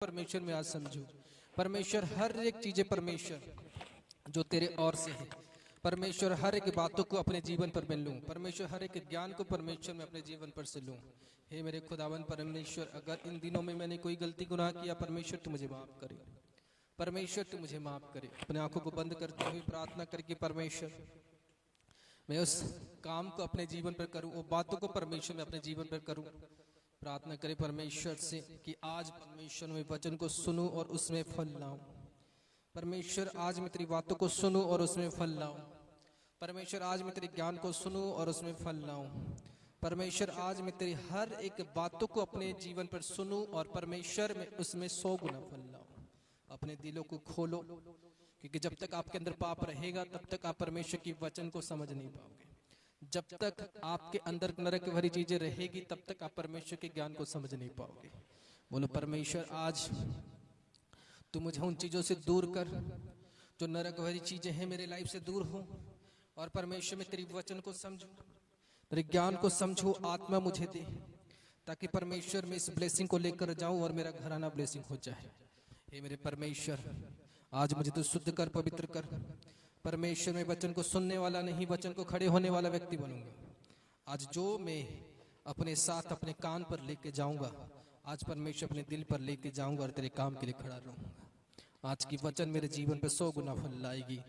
परमेश्वर में आज समझू। परमेश्वर हर एक चीजें परमेश्वर जो तेरे और से है। परमेश्वर हर एक बातों को अपने जीवन पर मैं लूं। परमेश्वर हर एक ज्ञान को परमेश्वर में अपने जीवन पर से लूं। हे मेरे खुदावन परमेश्वर, अगर इन दिनों में मैंने कोई गलती गुनाह किया, परमेश्वर तू मुझे माफ करे। परमेश्वर तू मुझे माफ करे। अपने आंखों को बंद करते हुए प्रार्थना करके परमेश्वर मैं उस काम को अपने जीवन पर करूं, वो बातों को परमेश्वर में अपने जीवन पर करूं। प्रार्थना करें परमेश्वर से कि आज परमेश्वर में वचन को सुनूं और उसमें फल लाऊं। परमेश्वर आज मैं तेरी बातों को सुनूं और उसमें फल लाऊं। परमेश्वर आज मैं तेरे ज्ञान को सुनूं और उसमें फल लाऊं। परमेश्वर आज मैं तेरी हर एक बातों को अपने जीवन पर सुनूं और परमेश्वर में उसमें 100 गुना फल लाऊं। अपने दिलों को खोलो, क्योंकि जब तक आपके अंदर पाप रहेगा तब तक आप परमेश्वर की वचन को समझ नहीं पाओगे। जब तक आपके अंदर नरक भरी चीजें रहेगी तब तक आप परमेश्वर के ज्ञान को समझ नहीं पाओगे। बोलो परमेश्वर आज तू मुझे उन चीजों से दूर कर जो नरक भरी चीजें हैं, मेरे लाइफ से दूर हो। और परमेश्वर में तेरी वचन को समझूं, तेरे ज्ञान को समझूं। आत्मा मुझे दे ताकि परमेश्वर में इस ब्लेसिंग को लेकर जाऊं और मेरा घराना ब्लेसिंग हो जाए। हे मेरे परमेश्वर, आज मुझे तो शुद्ध कर, पवित्र कर। परमेश्वर में वचन को सुनने वाला नहीं, वचन को खड़े होने वाला व्यक्ति बनूंगा। आज जो मैं अपने साथ अपने कान पर लेके जाऊंगा, आज परमेश्वर अपने दिल पर लेके जाऊंगा और तेरे काम के लिए खड़ा रहूंगा। आज की वचन मेरे जीवन पर 100 गुना फल लाएगी।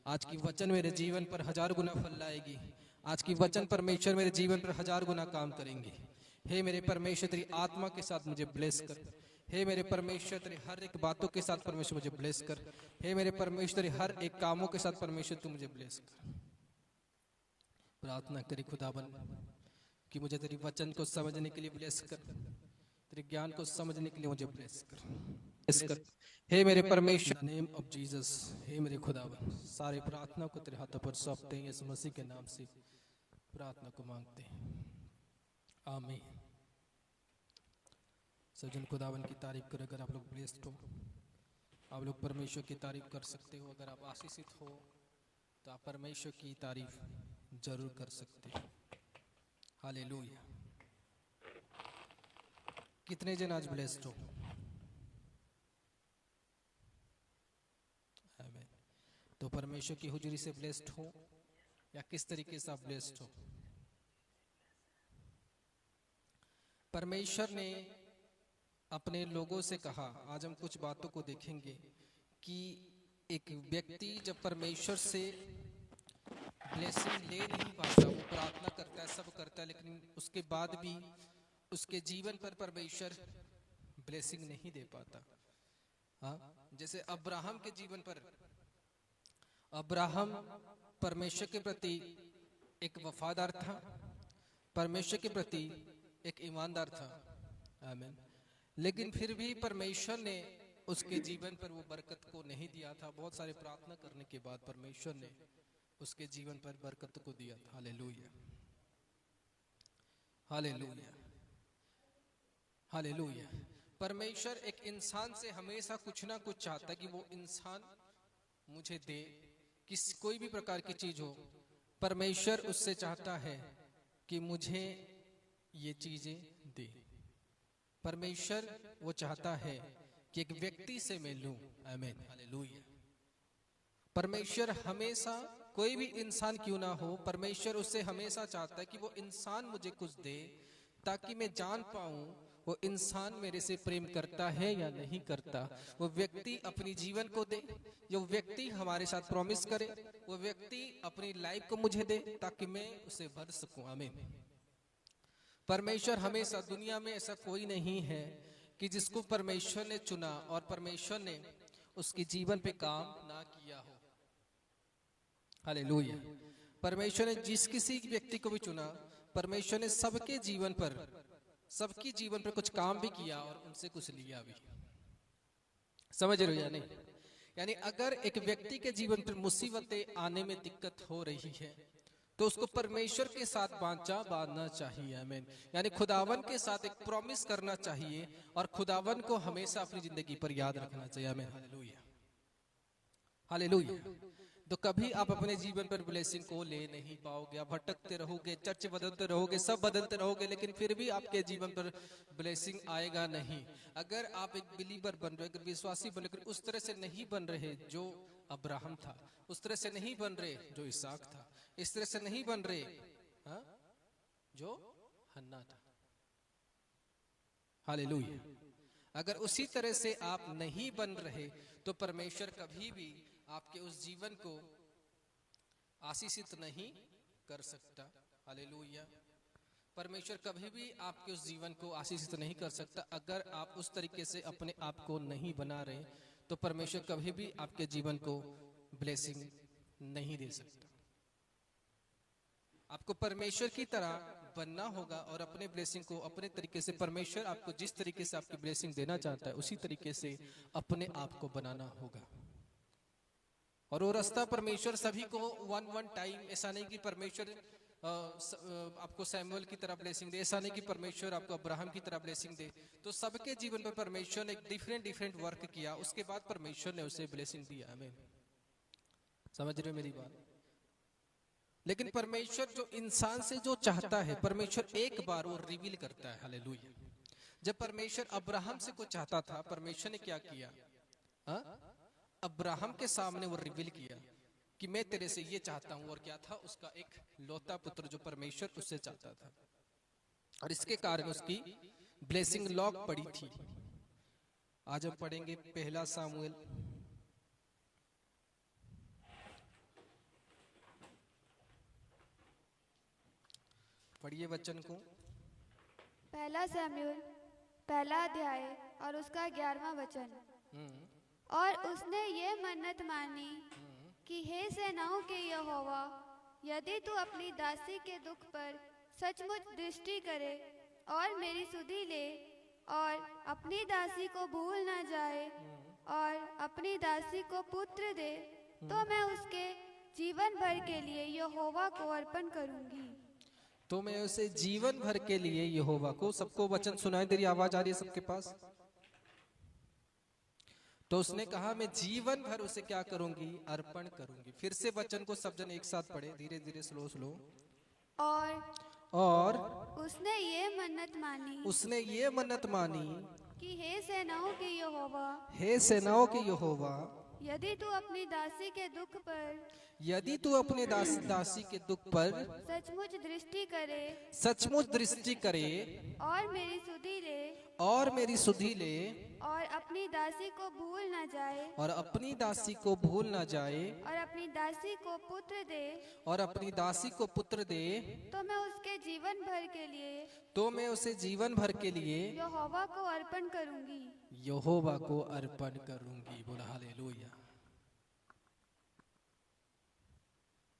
आज की वचन मेरे जीवन पर 1000 गुना फल लाएगी। आज की वचन परमेश्वर मेरे जीवन पर 1000 गुना काम करेंगे। हे मेरे परमेश्वर, तेरी आत्मा के साथ मुझे ब्लेस कर। हे मेरे परमेश्वर, तेरे हर एक बातों के साथ परमेश्वर मुझे ब्लेस कर। हे मेरे परमेश्वर, हर एक कामों के साथ परमेश्वर तू मुझे ब्लेस कर। प्रार्थना करी खुदावन कि मुझे तेरी वचन को समझने के लिए ब्लेस कर, तेरे ज्ञान को समझने के लिए मुझे ब्लेस कर। हे मेरे परमेश्वर, नेम ऑफ जीसस, हे मेरे खुदावन, सारे प्रार्थना को तेरे हाथों पर सौंपते हैं। यीशु मसीह के नाम से प्रार्थना को मांगते हैं, आमीन। सजन खुदावन की तारीफ कर। अगर आप लोग ब्लेस्ड हो, आप लोग परमेश्वर की तारीफ कर सकते हो। अगर आप आशीषित हो तो आप परमेश्वर की तारीफ जरूर कर सकते हो। हालेलुया। कितने जन आज ब्लेस्ड हो? आमीन। तो परमेश्वर की हुजूरी से ब्लेस्ड हो या किस तरीके से आप ब्लेस्ड हो? परमेश्वर ने अपने लोगों से कहा, आज हम कुछ बातों को देखेंगे कि एक व्यक्ति जब परमेश्वर से ब्लेसिंग ले नहीं पाता, वो प्रार्थना करता है, सब करता है, लेकिन उसके बाद भी उसके जीवन पर परमेश्वर ब्लेसिंग नहीं दे पाता। हाँ, जैसे अब्राहम के जीवन पर, अब्राहम परमेश्वर के प्रति एक वफादार था, परमेश्वर के प्रति एक ईमानदार था। आमीन। लेकिन फिर भी परमेश्वर ने उसके जीवन पर वो बरकत को नहीं दिया था। बहुत सारे प्रार्थना करने के बाद परमेश्वर ने उसके जीवन पर बरकत को दिया था। Hallelujah, hallelujah, hallelujah. परमेश्वर एक इंसान से हमेशा कुछ ना कुछ चाहता है कि वो इंसान मुझे दे। कोई भी प्रकार की चीज हो, परमेश्वर उससे चाहता है कि मुझे ये चीजें दे। परमेश्वर वो चाहता है कि एक व्यक्ति से मैं लूं। आमीन, हालेलुया। परमेश्वर हमेशा, कोई भी इंसान क्यों ना हो, परमेश्वर उससे हमेशा चाहता है कि वो इंसान मुझे कुछ दे ताकि मैं जान पाऊं वो इंसान मेरे से प्रेम करता है या नहीं करता। वो व्यक्ति अपनी जीवन को दे, जो व्यक्ति हमारे साथ प्रॉमिस करे, वो व्यक्ति अपनी लाइफ को मुझे दे ताकि मैं उसे भर सकूं। आमीन। परमेश्वर हमेशा, दुनिया में ऐसा कोई नहीं है कि जिसको परमेश्वर ने चुना और परमेश्वर ने उसके जीवन पे काम ना किया हो। हालेलुया। परमेश्वर ने जिस किसी व्यक्ति को भी चुना, परमेश्वर ने सबके जीवन पर, सबकी जीवन पर कुछ काम भी किया और उनसे कुछ लिया भी। समझ रहे हो या नहीं? यानी अगर एक व्यक्ति के जीवन पर मुसीबतें आने में दिक्कत हो रही है तो उसको परमेश्वर के साथ बांधना चाहिए। आमीन। यानी खुदावन के साथ एक प्रॉमिस करना चाहिए और खुदावन को हमेशा अपनी जिंदगी पर याद रखना चाहिए। आमीन, हालेलुया, हालेलुया। तो कभी आप अपने जीवन पर ब्लेसिंग को ले नहीं पाओगे। आप भटकते रहोगे, चर्च बदलते रहोगे, सब बदलते रहोगे, लेकिन फिर भी आपके जीवन पर ब्लेसिंग आएगा नहीं। अगर आप एक बिलीवर बन रहे, अगर विश्वासी बन रहे, उस तरह से नहीं बन रहे जो अब्राहम था, उस तरह से नहीं बन रहे जो इसहाक था, इस तरह से नहीं बन रहे जो हन्ना था। हालेलुया। अगर उसी तरह से आप नहीं बन रहे तो परमेश्वर कभी भी आपके उस जीवन को आशीषित नहीं कर सकता। हालेलुया। परमेश्वर कभी भी आपके उस जीवन को आशीषित नहीं कर सकता। अगर आप उस तरीके से अपने आप को नहीं बना रहे तो परमेश्वर कभी भी आपके जीवन को ब्लेसिंग नहीं दे सकता। आपको परमेश्वर की तरह बनना होगा और अपने ब्लेसिंग को अपने तरीके से, परमेश्वर आपको जिस तरीके से आपकी ब्लेसिंग देना चाहता है उसी तरीके से अपने आप को बनाना होगा। और वो रास्ता परमेश्वर सभी को वन टाइम, ऐसा नहीं कि परमेश्वर आपको सैमुअल की तरह ब्लेसिंग दे, ऐसा नहीं कि परमेश्वर आपको अब्राहम की तरह ब्लेसिंग दे। तो सबके जीवन पर परमेश्वर ने एक डिफरेंट वर्क किया, उसके बाद परमेश्वर ने उसे ब्लेसिंग दिया। आमीन। समझ रहे हो मेरी बात? लेकिन परमेश्वर जो इंसान से जो चाहता है, परमेश्वर एक बार वो रिवील करता है। हालेलुया। जब परमेश्वर अब्राहम से कुछ चाहता था, परमेश्वर ने क्या किया? अब्राहम के सामने वो रिवील किया कि मैं तेरे से ये चाहता हूं। और क्या था? उसका एक लौता पुत्र जो परमेश्वर उससे चाहता था। और इसके कारण उसकी ब्लेसिंग लॉक पड़ी थी। आज हम पढ़ेंगे पहला सामुएल, पढ़िए वचन को। पहला सामुएल पहला अध्याय और उसका 11वां वचन। और उसने ये मन्नत मानी कि हे सेनाओं के यहोवा, यदि तू अपनी दासी के दुख पर सचमुच दृष्टि करे और मेरी सुधि ले और अपनी दासी को भूल न जाए और अपनी दासी को पुत्र दे, तो मैं उसके जीवन भर के लिए यहोवा को अर्पण करूंगी। तो मैं उसे जीवन भर के लिए यहोवा को, सबको वचन सुनाई दे रही, आवाज आ रही है सबके पास? तो उसने कहा मैं जीवन भर उसे क्या करूंगी? अर्पण करूंगी। फिर से वचन को सब जन एक साथ पढ़े, धीरे धीरे, स्लो स्लो। और उसने ये मन्नत मानी, उसने ये मन्नत मानी कि हे सेनाओं के यहोवा, हे सेनाओं के यहोवा, यदि तू अपनी दासी के दुख पर, यदि तू अपने दासी के दुख पर सचमुच दृष्टि करे, सचमुच दृष्टि करे और मेरी सुधि ले, और मेरी सुधि ले, और अपनी दासी को भूल न जाए, और अपनी दासी को भूल न जाए, और अपनी दासी को पुत्र दे, और अपनी दासी को पुत्र दे, तो मैं उसके जीवन भर के लिए, तो मैं उसे जीवन भर के लिए यहोवा को अर्पण करूंगी। यहोवा को अर्पण करूंगी। बोला हालेलुया।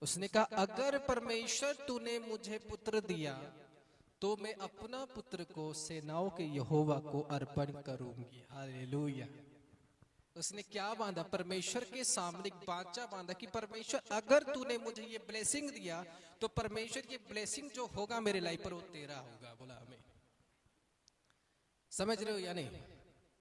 उसने कहा अगर परमेश्वर तूने मुझे पुत्र दिया तो मैं अपना पुत्र को सेनाओं के यहोवा को अर्पण करूंगी। हालेलुया। उसने क्या बांधा? परमेश्वर के सामने एक बाचा बांधा कि परमेश्वर अगर तूने मुझे ये ब्लेसिंग दिया तो परमेश्वर ये ब्लेसिंग जो होगा मेरे लाइफ पर वो तेरा होगा। बोला हमें। समझ रहे हो या नहीं?